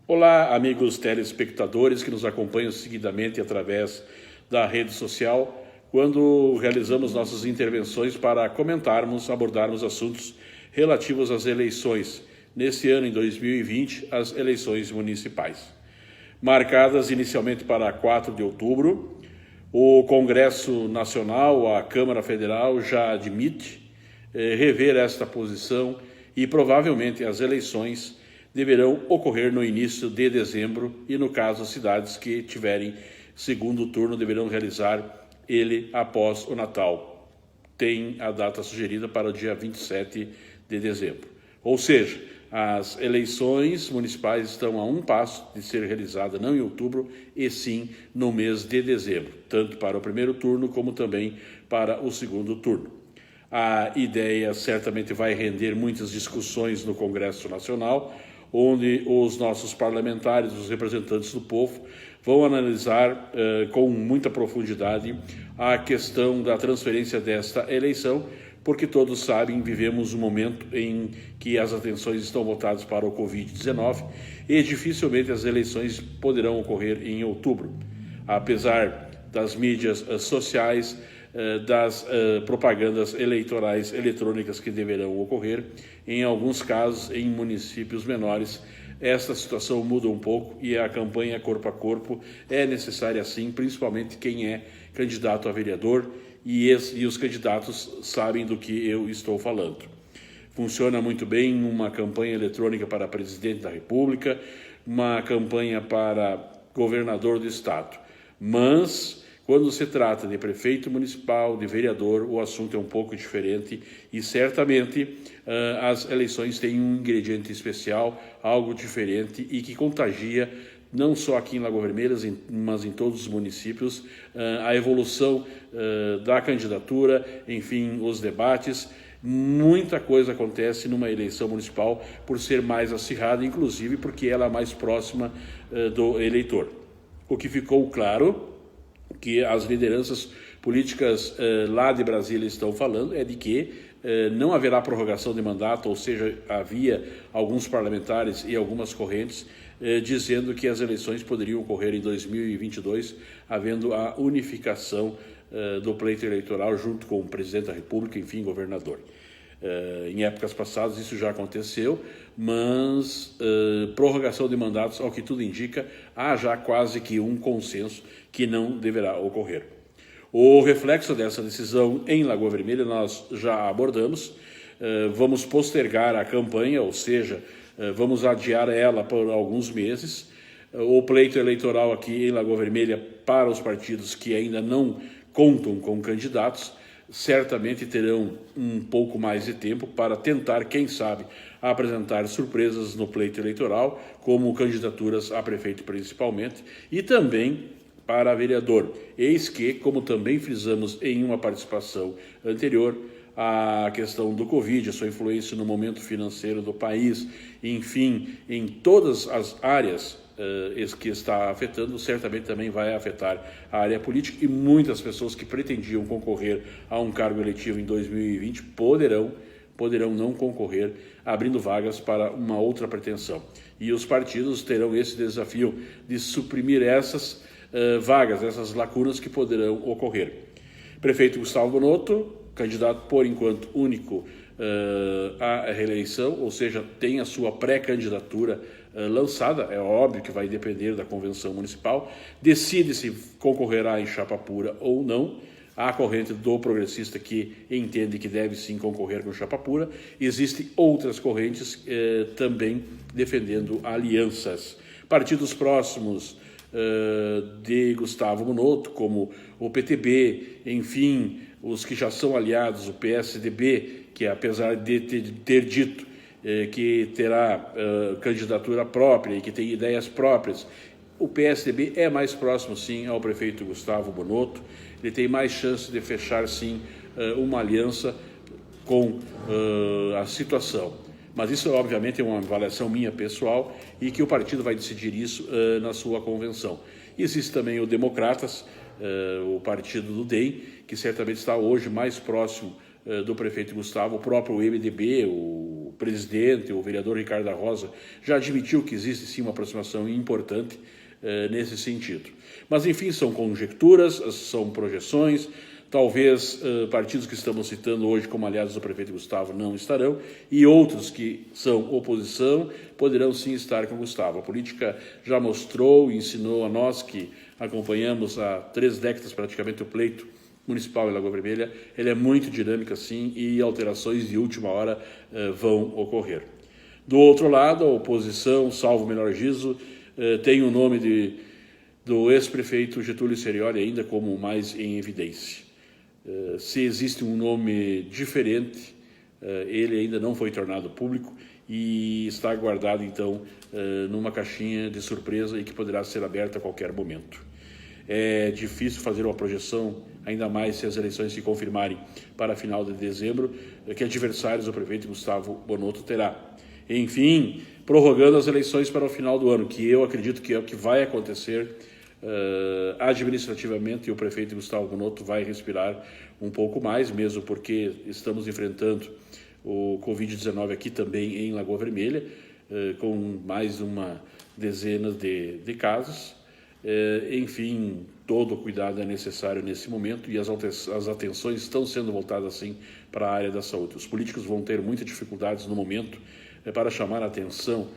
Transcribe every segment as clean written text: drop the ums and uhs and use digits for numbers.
Olá, amigos telespectadores que nos acompanham seguidamente através da rede social, quando realizamos nossas intervenções para comentarmos, abordarmos assuntos relativos às eleições, nesse ano, em 2020, as eleições municipais. Marcadas inicialmente para 4 de outubro, o Congresso Nacional, a Câmara Federal, já admite rever esta posição e provavelmente as eleições deverão ocorrer no início de dezembro e, no caso, as cidades que tiverem segundo turno deverão realizar ele após o Natal. Tem a data sugerida para o dia 27 de dezembro. Ou seja, as eleições municipais estão a um passo de ser realizada não em outubro, e sim no mês de dezembro, tanto para o primeiro turno como também para o segundo turno. A ideia certamente vai render muitas discussões no Congresso Nacional, onde os nossos parlamentares, os representantes do povo, vão analisar com muita profundidade a questão da transferência desta eleição, porque todos sabem, vivemos um momento em que as atenções estão voltadas para o Covid-19 e dificilmente as eleições poderão ocorrer em outubro. Apesar das mídias sociais, das propagandas eleitorais eletrônicas que deverão ocorrer, em alguns casos, em municípios menores, esta situação muda um pouco e a campanha corpo a corpo é necessária sim, principalmente quem é candidato a vereador e os candidatos sabem do que eu estou falando. Funciona muito bem uma campanha eletrônica para presidente da República, uma campanha para governador do estado, mas quando se trata de prefeito municipal, de vereador, o assunto é um pouco diferente e certamente as eleições têm um ingrediente especial, algo diferente e que contagia não só aqui em Lagoa Vermelha, mas em todos os municípios, a evolução da candidatura, enfim, os debates. Muita coisa acontece numa eleição municipal por ser mais acirrada, inclusive porque ela é mais próxima do eleitor. O que ficou claro que as lideranças políticas lá de Brasília estão falando é de que não haverá prorrogação de mandato, ou seja, havia alguns parlamentares e algumas correntes dizendo que as eleições poderiam ocorrer em 2022, havendo a unificação do pleito eleitoral junto com o presidente da República, enfim, governador. Em épocas passadas isso já aconteceu, mas prorrogação de mandatos, ao que tudo indica, há já quase que um consenso que não deverá ocorrer. O reflexo dessa decisão em Lagoa Vermelha nós já abordamos. Vamos postergar a campanha, ou seja, vamos adiar ela por alguns meses. O pleito eleitoral aqui em Lagoa Vermelha para os partidos que ainda não contam com candidatos certamente terão um pouco mais de tempo para tentar, quem sabe, apresentar surpresas no pleito eleitoral, como candidaturas a prefeito principalmente, e também para vereador. Eis que, como também frisamos em uma participação anterior, a questão do Covid, a sua influência no momento financeiro do país, enfim, em todas as áreas que está afetando, certamente também vai afetar a área política e muitas pessoas que pretendiam concorrer a um cargo eletivo em 2020 poderão não concorrer, abrindo vagas para uma outra pretensão. E os partidos terão esse desafio de suprimir essas vagas, essas lacunas que poderão ocorrer. Prefeito Gustavo Bonotto, candidato por enquanto único à reeleição, ou seja, tem a sua pré-candidatura lançada, é óbvio que vai depender da convenção municipal, decide se concorrerá em chapa pura ou não. Há a corrente do progressista que entende que deve sim concorrer com chapa pura, existem outras correntes também defendendo alianças. Partidos próximos de Gustavo Bonotto, como o PTB, enfim, os que já são aliados, o PSDB, que apesar de ter dito que terá candidatura própria e que tem ideias próprias, o PSDB é mais próximo sim ao prefeito Gustavo Bonotto, ele tem mais chance de fechar sim uma aliança com a situação. Mas isso obviamente é uma avaliação minha pessoal e que o partido vai decidir isso na sua convenção. Existe também o Democratas, o partido do DEM, que certamente está hoje mais próximo do prefeito Gustavo, o próprio MDB, o presidente, o vereador Ricardo da Rosa, já admitiu que existe sim uma aproximação importante nesse sentido. Mas, enfim, são conjecturas, são projeções. Talvez partidos que estamos citando hoje, como aliados do prefeito Gustavo, não estarão, e outros que são oposição poderão sim estar com o Gustavo. A política já mostrou e ensinou a nós que acompanhamos há 3 décadas praticamente o pleito municipal em Lagoa Vermelha. Ele é muito dinâmica sim, e alterações de última hora vão ocorrer. Do outro lado, a oposição, salvo o menor juízo, tem o nome do ex-prefeito Getúlio Serioli ainda como mais em evidência. Se existe um nome diferente, ele ainda não foi tornado público e está guardado, então, numa caixinha de surpresa e que poderá ser aberta a qualquer momento. É difícil fazer uma projeção, ainda mais se as eleições se confirmarem para final de dezembro, que adversários do prefeito Gustavo Bonotto terá. Enfim, prorrogando as eleições para o final do ano, que eu acredito que é o que vai acontecer administrativamente, e o prefeito Gustavo Bonotto vai respirar um pouco mais, mesmo porque estamos enfrentando o Covid-19 aqui também em Lagoa Vermelha, com mais uma dezena de casos. Enfim, todo o cuidado é necessário nesse momento e as atenções estão sendo voltadas, sim, para a área da saúde. Os políticos vão ter muitas dificuldades no momento para chamar a atenção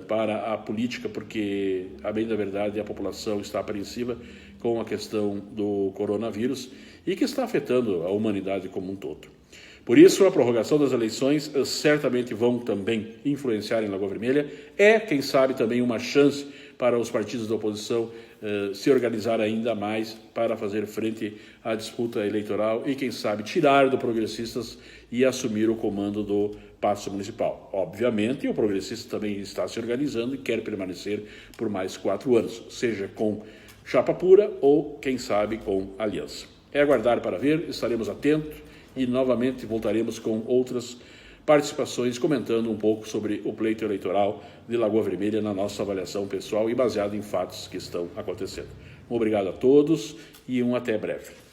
para a política, porque, a bem da verdade, a população está apreensiva com a questão do coronavírus e que está afetando a humanidade como um todo. Por isso, a prorrogação das eleições certamente vão também influenciar em Lagoa Vermelha. Quem sabe, também uma chance para os partidos da oposição se organizar ainda mais para fazer frente à disputa eleitoral e, quem sabe, tirar do Progressistas e assumir o comando do Paço Municipal. Obviamente, o Progressista também está se organizando e quer permanecer por mais 4 anos, seja com chapa pura ou, quem sabe, com aliança. É aguardar para ver, estaremos atentos e novamente voltaremos com outras participações comentando um pouco sobre o pleito eleitoral de Lagoa Vermelha na nossa avaliação pessoal e baseado em fatos que estão acontecendo. Obrigado a todos e até breve.